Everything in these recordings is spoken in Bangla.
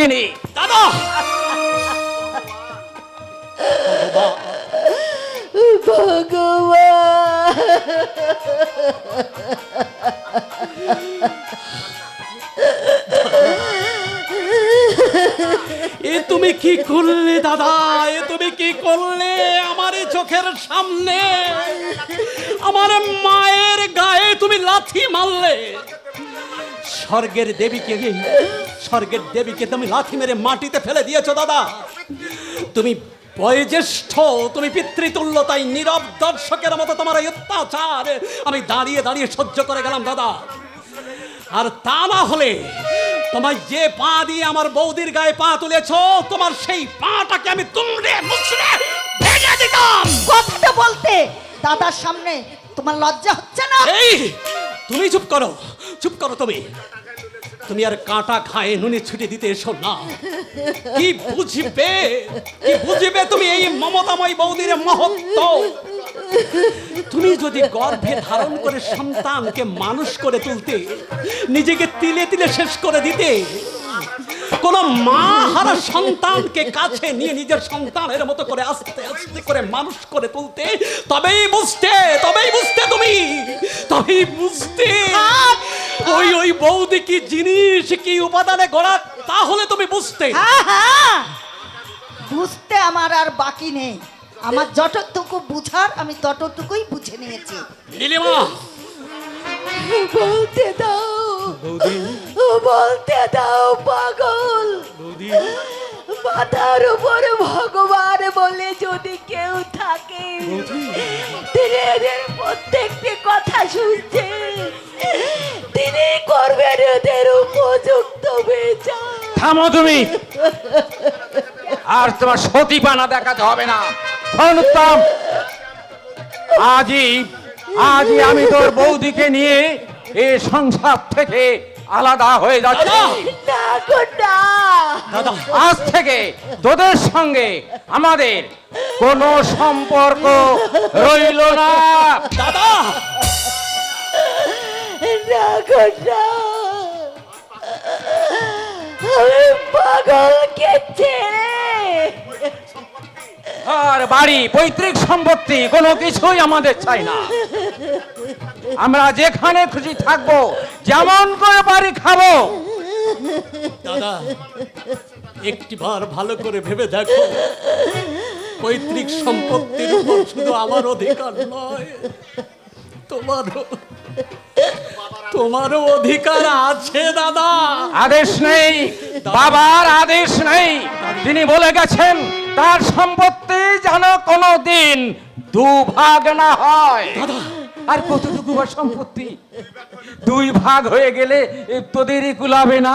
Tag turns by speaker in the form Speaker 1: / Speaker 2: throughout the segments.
Speaker 1: ডাকিনি।
Speaker 2: দাদা এ তুমি কি করলে দাদা, এ তুমি কি করলে? আমার চোখের সামনে আমার মায়ের গায়ে তুমি লাথি মারলে। স্বর্গের দেবীকে তুমি লাথি মেরে মাটিতে ফেলে দিয়েছো দাদা। তুমি বয়োজ্যেষ্ঠ, তুমি পিতৃতুল্য, তাই নীরব দর্শকের মতো তোমার এই অত্যাচার আমি দাঁড়িয়ে দাঁড়িয়ে সহ্য করে গেলাম দাদা। আর তা না হলে তোমায় যে পা দিয়ে আমার বৌদির গায়ে পা তুলেছো, তোমার সেই পাটাকে আমি তুমড়ে মুচড়ে ভেঙে দিতাম।
Speaker 3: কথাটা বলতে দাদার সামনে তোমার লজ্জা হচ্ছে না?
Speaker 2: এই তুমি চুপ করো, চুপ করো। তুমি আর কাঁটা খায়ে নুনে ছুটে দিতে এসো না। কি বুঝবে তুমি এই মমতাময় বৌদির মহত্ব? তুমি যদি গর্ভে ধারণ করে সন্তানকে মানুষ করে তুলতে, নিজেকে তিলে তিলে শেষ করে দিতে, কোন মা হারা সন্তানকে কাছে নিয়ে নিজের সন্তানের মতো করে আস্তে আস্তে করে মানুষ করে তুলতে, তবেই বুঝতে ওই বৌদি কি জিনিস, কি উপাদানে গড়া, তাহলে তুমি বুঝতে।
Speaker 3: বুঝতে আমার আর বাকি নেই। আমার যতটুকু বুঝার আমি ততটুকুই বুঝে নিয়েছি।
Speaker 2: নীলিমা,
Speaker 3: বলতে দাও
Speaker 2: বৌদি,
Speaker 3: বলতে দাও পাগল।
Speaker 2: বৌদি,
Speaker 3: মাথার উপরে ভগবান বলে যদি কেউ থাকে, তিনি এদের প্রত্যেকটি কথা শুনছে, তিনি করবেন এদের উপযুক্ত বিচার।
Speaker 1: থামো তুমি, আর তোমার সতীপানা দেখাতে হবে না। উত্তম, আজই আমি তোর বৌদিকে নিয়ে এই সংসার থেকে আলাদা হয়ে যাচ্ছি। আজ থেকে তোদের সঙ্গে আমাদের কোনো সম্পর্ক রইল না।
Speaker 2: দাদা
Speaker 3: পাগলকে ছেড়ে
Speaker 1: আর বাড়ি পৈতৃক সম্পত্তি কোনো কিছুই আমাদের চাই না। আমরা যেখানে খুশি থাকবো, যেমন করে বাড়ি খাবো।
Speaker 2: দাদা একটিবার ভালো করে ভেবে দেখো, পৈতৃক সম্পত্তির উপর শুধু আমার অধিকার নয়, তোমারও অধিকার আছে দাদা।
Speaker 1: আদেশ নেই, বাবার আদেশ নেই। তিনি বলে গেছেন তার সম্পত্তি যেন কোনোদিন দুভাগ না হয়। আর কতটুকু সম্পত্তি? দুই ভাগ হয়ে গেলে তোদেরই কুলাবে না।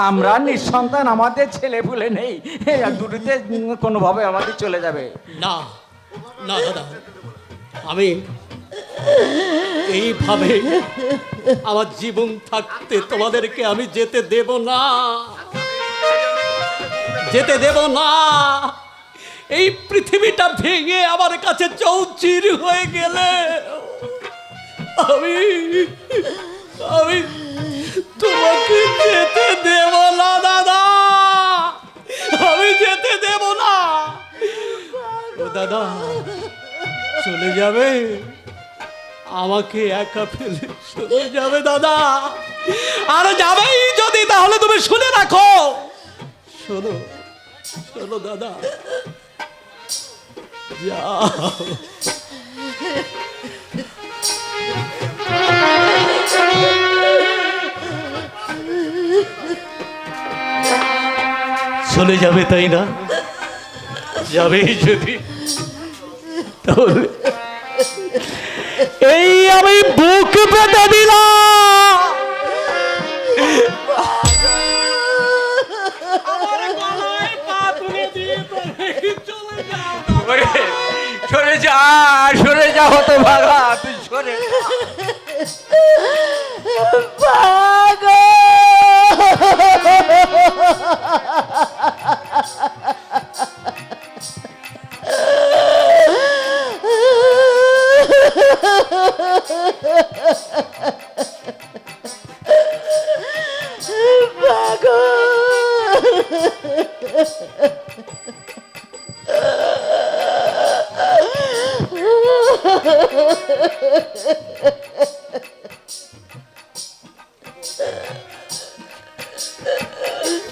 Speaker 1: আমরা নিঃসন্তান, আমাদের ছেলে পুলে নেই, দুটিতে কোনোভাবে আমাদের চলে যাবে।
Speaker 2: না না দাদা, আমি এইভাবে আমার জীবন থাকতে তোমাদেরকে আমি যেতে দেব না। এই পৃথিবীটা ভেঙে আমার কাছে চৌচির হয়ে গেলে আমি তোমাকে যেতে দেব না দাদা, আমি যেতে দেব না। ও দাদা, চলে যাবে? আমাকে একা ফেলে চলে যাবে দাদা? আর যাবেই যদি, তাহলে তুমি শুনে রাখো, শোনো দাদা, যাও। চলে যাবে তাই না? যাবেই যদি, তাহলে এই আমি বুক পেতে দিলাম।
Speaker 1: সরে যা হতো ভাগা, তুই সরে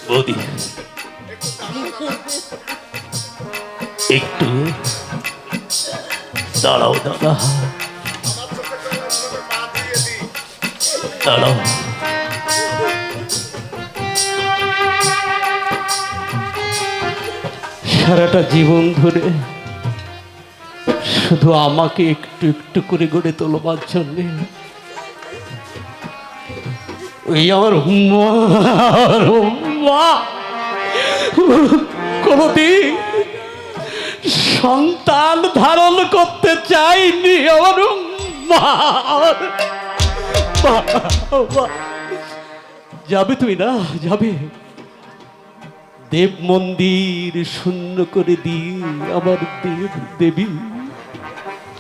Speaker 2: বৌদি, একটু দাঁড়াও দাদা, দাঁড়াও। সারাটা জীবন ধরে শুধু আমাকে একটু একটু করে গড়ে তোলবার জন্যে ওই আমার মা কোনদিন সন্তান ধারণ করতে চাইনি। আমার মা, যাবে তুই না, যাবে দেব মন্দির শূন্য করে দিয়ে আমার দেব দেবী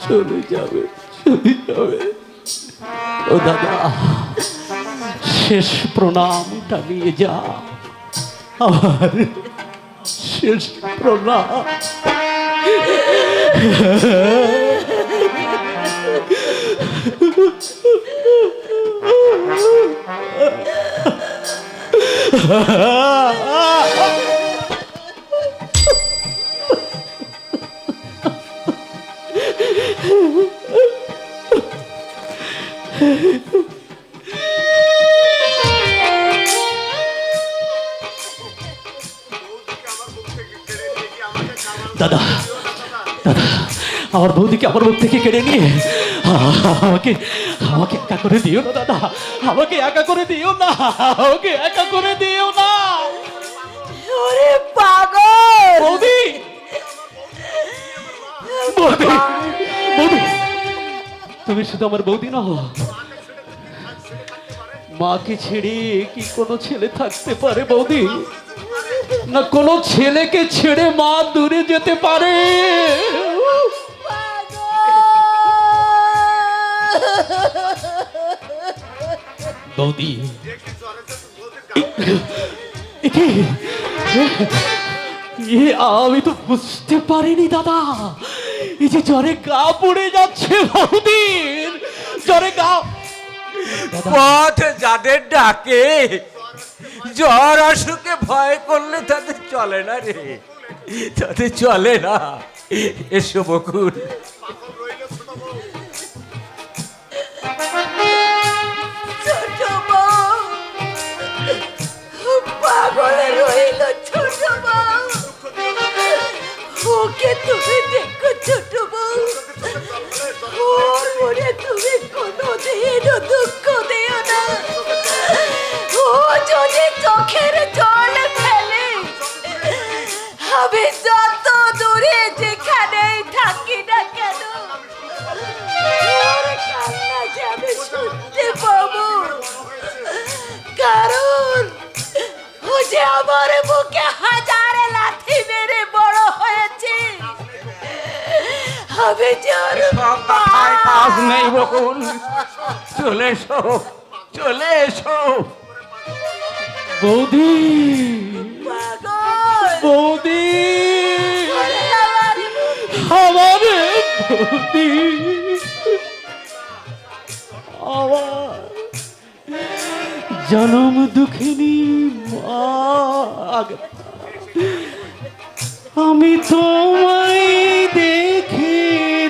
Speaker 2: চলে যাবে, চলে যাবে। ও দাদা, শেষ প্রণামটা নিয়ে যা, আমার শেষ প্রণাম। দাদা, দাদা, আমার বৌদিকে আমার মুখ থেকে কেড়ে নিয়ে আমাকে আমাকে একা করে দিও না দাদা, আমাকে একা করে দিও না, আমাকে একা করে দিও না।
Speaker 3: ওরে পাগল!
Speaker 2: বৌদি, বৌদি, বৌদি, তুমি শুধু আমার বৌদি না, মাকে ছেড়ে কি কোনো ছেলে থাকতে পারে বৌদি? না কোনো ছেলেকে ছেড়ে মা দূরে যেতে পারে? বৌদি, আমি তো বুঝতে পারিনি দাদা, এই যে জ্বরে গা পড়ে যাচ্ছে বৌদির, জ্বরে গা।
Speaker 1: পথ যাদের ডাকে জ্বর অসুখে ভয় করলে তাদের চলে না রে, তাদের চলে না। এসো বকুল।
Speaker 3: ছোট বউ পাগলে রইল, ছোট বউ ওকে তুমি দেখো, ছোট বউ ওর মনে তুমি কোনোদিনও দুঃখ দিও না। ও যদি চোখের জল ফেলে, আমি যত দূরে যেখানেই থাকি না কেন ওর কান্না যে আমি শুনতে পাবো, কারণ ও যে আমার বুকে হাজারে লাথি মেরে বড় হয়েছে। আমি যে ওর
Speaker 1: সব কথায় কাজ নেই বকুল, চলে এসো, চলে এসো।
Speaker 2: বৌদি,
Speaker 3: পাগল
Speaker 2: বৌদি,
Speaker 3: ওরে আমার
Speaker 2: আমার বৌদি, আমার জনম দুঃখিনী মা, আমি তোমায় দেখে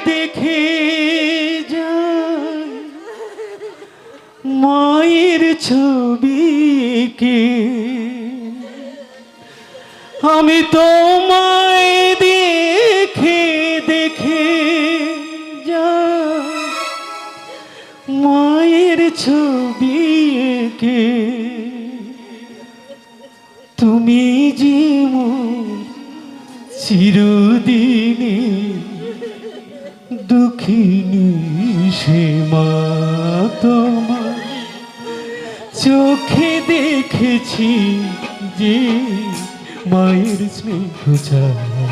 Speaker 2: দেখে যাই মায়ের ছবিকে, আমি তোমায় দেখে দেখে যাই মায়ের ছবিকে, তুমি যে চিরদিনে দুঃখিনী সে মা, তোমার চোখে দেখেছি যে মায়ের স্নেহ ছায়া,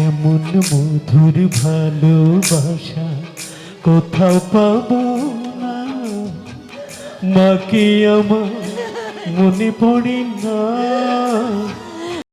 Speaker 2: এমন মধুর ভালোবাসা কোথাও পাবো না, মাকে আমার
Speaker 4: মনে পড়ে না